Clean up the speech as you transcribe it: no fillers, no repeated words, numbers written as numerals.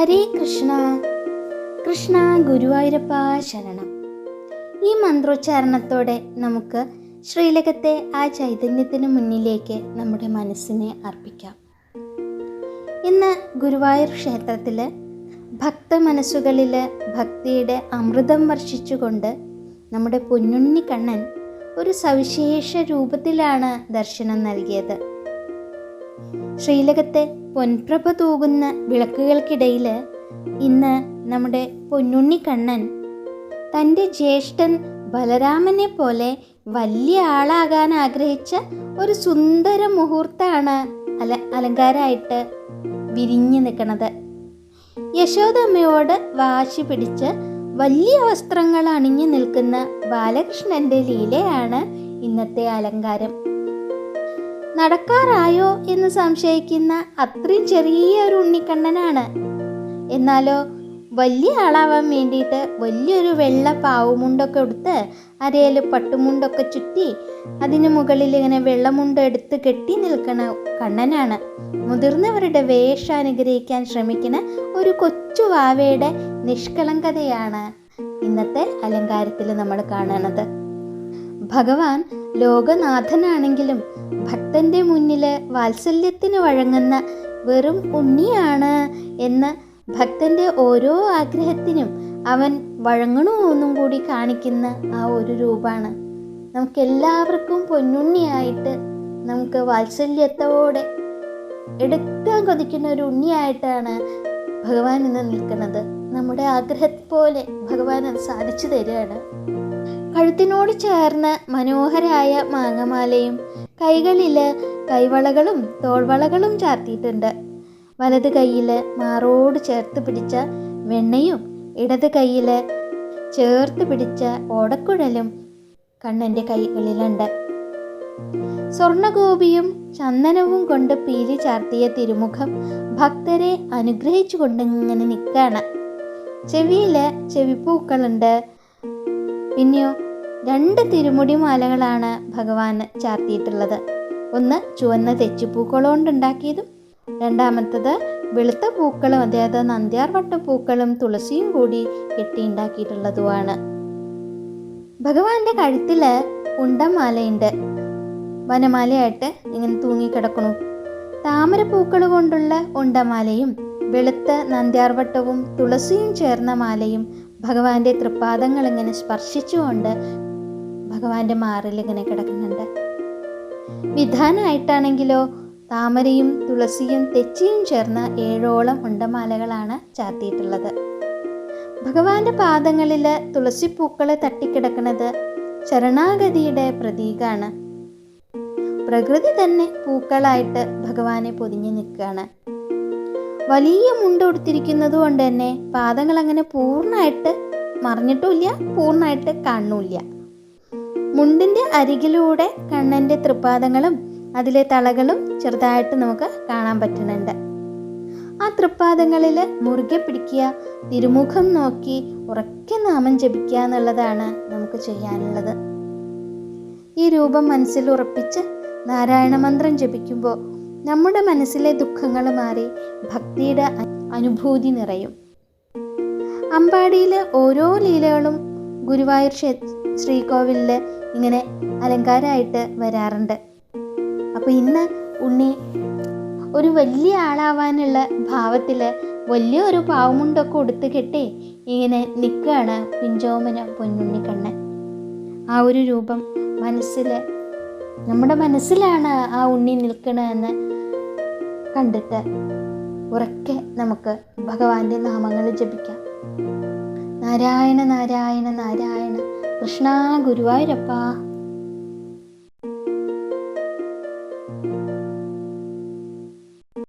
ഹരേ കൃഷ്ണ. കൃഷ്ണ ഗുരുവായൂരപ്പ ശരണം. ഈ മന്ത്രോച്ചാരണത്തോടെ നമുക്ക് ശ്രീലകത്തെ ആ ചൈതന്യത്തിന് മുന്നിലേക്ക് നമ്മുടെ മനസ്സിനെ അർപ്പിക്കാം. ഇന്ന് ഗുരുവായൂർ ക്ഷേത്രത്തിൽ ഭക്ത മനസ്സുകളിൽ ഭക്തിയുടെ അമൃതം വർഷിച്ചുകൊണ്ട് നമ്മുടെ പൊന്നുണ്ണി കണ്ണൻ ഒരു സവിശേഷ രൂപത്തിലാണ് ദർശനം നൽകിയത്. ശ്രീലകത്തെ പൊൻപ്രഭ തൂകുന്ന വിളക്കുകൾക്കിടയിൽ ഇന്ന് നമ്മുടെ പൊന്നുണ്ണി കണ്ണൻ തൻ്റെ ജ്യേഷ്ഠൻ ബലരാമനെ പോലെ വലിയ ആളാകാൻ ആഗ്രഹിച്ച ഒരു സുന്ദര മുഹൂർത്തമാണ് അലങ്കാരമായിട്ട് വിരിഞ്ഞു നിൽക്കുന്നത്. യശോദമ്മയോട് വാശി പിടിച്ച് വലിയ വസ്ത്രങ്ങൾ അണിഞ്ഞു നിൽക്കുന്ന ബാലകൃഷ്ണൻ്റെ ലീലയാണ് ഇന്നത്തെ അലങ്കാരം. നടക്കാറായോ എന്ന് സംശയിക്കുന്ന അത്രയും ചെറിയൊരു ഉണ്ണിക്കണ്ണനാണ്. എന്നാലോ വലിയ ആളാവാൻ വേണ്ടിയിട്ട് വലിയൊരു വെള്ള പാവുമുണ്ടൊക്കെ എടുത്ത് അരയിൽ പട്ടുമുണ്ടൊക്കെ ചുറ്റി അതിന് മുകളിൽ ഇങ്ങനെ വെള്ളമുണ്ട് എടുത്ത് കെട്ടി നിൽക്കുന്ന കണ്ണനാണ്. മുതിർന്നവരുടെ വേഷം അനുഗ്രഹിക്കാൻ ശ്രമിക്കുന്ന ഒരു കൊച്ചു വാവയുടെ നിഷ്കളങ്കതയാണ് ഇന്നത്തെ അലങ്കാരത്തിൽ നമ്മൾ കാണുന്നത്. ഭഗവാൻ ലോകനാഥനാണെങ്കിലും ഭക്തൻ്റെ മുന്നിൽ വാത്സല്യത്തിന് വഴങ്ങുന്ന വെറും ഉണ്ണിയാണ് എന്ന് ഭക്തൻ്റെ ഓരോ ആഗ്രഹത്തിനും അവൻ വഴങ്ങണമെന്നും കൂടി കാണിക്കുന്ന ആ ഒരു രൂപമാണ്. നമുക്കെല്ലാവർക്കും പൊന്നുണ്ണിയായിട്ട് നമുക്ക് വാത്സല്യത്തോടെ എടുക്കാൻ കൊതിക്കുന്ന ഒരു ഉണ്ണിയായിട്ടാണ് ഭഗവാൻ ഇന്ന് നിൽക്കുന്നത്. നമ്മുടെ ആഗ്രഹം പോലെ ഭഗവാൻ അത് സാധിച്ചു തരികയാണ്. കഴുത്തിനോട് ചേർന്ന് മനോഹരായ മാങ്ങമാലയും കൈകളിൽ കൈവളകളും തോൾവളകളും ചാർത്തിയിട്ടുണ്ട്. വലത് കൈയിൽ മാറോട് ചേർത്ത് പിടിച്ച വെണ്ണയും ഇടത് കൈയിൽ ചേർത്ത് പിടിച്ച ഓടക്കുഴലും കണ്ണൻ്റെ കൈകളിലുണ്ട്. സ്വർണഗോപിയും ചന്ദനവും കൊണ്ട് പീലി ചാർത്തിയ തിരുമുഖം ഭക്തരെ അനുഗ്രഹിച്ചു കൊണ്ടിങ്ങനെ നിൽക്കുകയാണ്. ചെവിയിൽ ചെവിപ്പൂക്കളുണ്ട്. പിന്നെയോ 2 തിരുമുടി മാലകളാണ് ഭഗവാൻ ചാർത്തിയിട്ടുള്ളത്. ഒന്ന് ചുവന്ന തെച്ചിപ്പൂക്കളോണ്ടുണ്ടാക്കിയതും രണ്ടാമത്തത് വെളുത്ത പൂക്കളും അതായത് നന്ദ്യാർവട്ട പൂക്കളും തുളസിയും കൂടി കെട്ടിയുണ്ടാക്കിയിട്ടുള്ളതുമാണ്. ഭഗവാന്റെ കഴുത്തിൽ ഉണ്ടമാലയുണ്ട്. വനമാലയായിട്ട് ഇങ്ങനെ തൂങ്ങിക്കിടക്കണു. താമരപ്പൂക്കൾ കൊണ്ടുള്ള ഉണ്ടമാലയും വെളുത്ത നന്ദ്യാർവട്ടവും തുളസിയും ചേർന്ന മാലയും ഭഗവാന്റെ തൃപ്പാദങ്ങൾ ഇങ്ങനെ സ്പർശിച്ചുകൊണ്ട് ഭഗവാന്റെ മാറിൽ ഇങ്ങനെ കിടക്കുന്നുണ്ട്. വിധാനമായിട്ടാണെങ്കിലോ താമരയും തുളസിയും തെച്ചിയും ചേർന്ന 7ഓളം ഉണ്ടമാലകളാണ് ചാർത്തിയിട്ടുള്ളത്. ഭഗവാന്റെ പാദങ്ങളിൽ തുളസിപ്പൂക്കളെ തട്ടിക്കിടക്കുന്നത് ശരണാഗതിയുടെ പ്രതീകമാണ്. പ്രകൃതി തന്നെ പൂക്കളായിട്ട് ഭഗവാനെ പൊതിഞ്ഞു നിൽക്കുകയാണ്. വലിയ മുണ്ട് ഉടുത്തിരിക്കുന്നത് കൊണ്ട് തന്നെ പാദങ്ങൾ അങ്ങനെ പൂർണ്ണമായിട്ട് മറിഞ്ഞിട്ടുമില്ല, പൂർണ്ണമായിട്ട് കാണുന്നില്ല. മുണ്ടിൻ്റെ അരികിലൂടെ കണ്ണൻ്റെ തൃപ്പാദങ്ങളും അതിലെ തളകളും ചെറുതായിട്ട് നമുക്ക് കാണാൻ പറ്റുന്നുണ്ട്. ആ തൃപ്പാദങ്ങളിൽ മുറുകെ പിടിക്കുക, തിരുമുഖം നോക്കി ഉറക്കെ നാമം ജപിക്കുക എന്നുള്ളതാണ് നമുക്ക് ചെയ്യാനുള്ളത്. ഈ രൂപം മനസ്സിൽ ഉറപ്പിച്ച് നാരായണ മന്ത്രം ജപിക്കുമ്പോൾ നമ്മുടെ മനസ്സിലെ ദുഃഖങ്ങൾ മാറി ഭക്തിയുടെ അനുഭൂതി നിറയും. അമ്പാടിയിലെ ഓരോ ലീലകളും ഗുരുവായൂർ ശ്രീകോവിലിൽ ഇങ്ങനെ അലങ്കാരമായിട്ട് വരാറുണ്ട്. അപ്പോൾ ഇന്ന് ഉണ്ണി ഒരു വലിയ ആളാവാനുള്ള ഭാവത്തിൽ വലിയൊരു പാവമുണ്ടൊക്കെ ഉടുത്ത് കെട്ടി ഇങ്ങനെ നിൽക്കുകയാണ് പിഞ്ചോമന പൊന്നുണ്ണിക്കണ്ണൻ. ആ ഒരു രൂപം നമ്മുടെ മനസ്സിലാണ് ആ ഉണ്ണി നിൽക്കണമെന്ന് കണ്ടിട്ട് ഉറക്കെ നമുക്ക് ഭഗവാന്റെ നാമങ്ങൾ ജപിക്കാം. നാരായണ നാരായണ നാരായണ കൃഷ്ണ ഗുരുവായൂരപ്പ.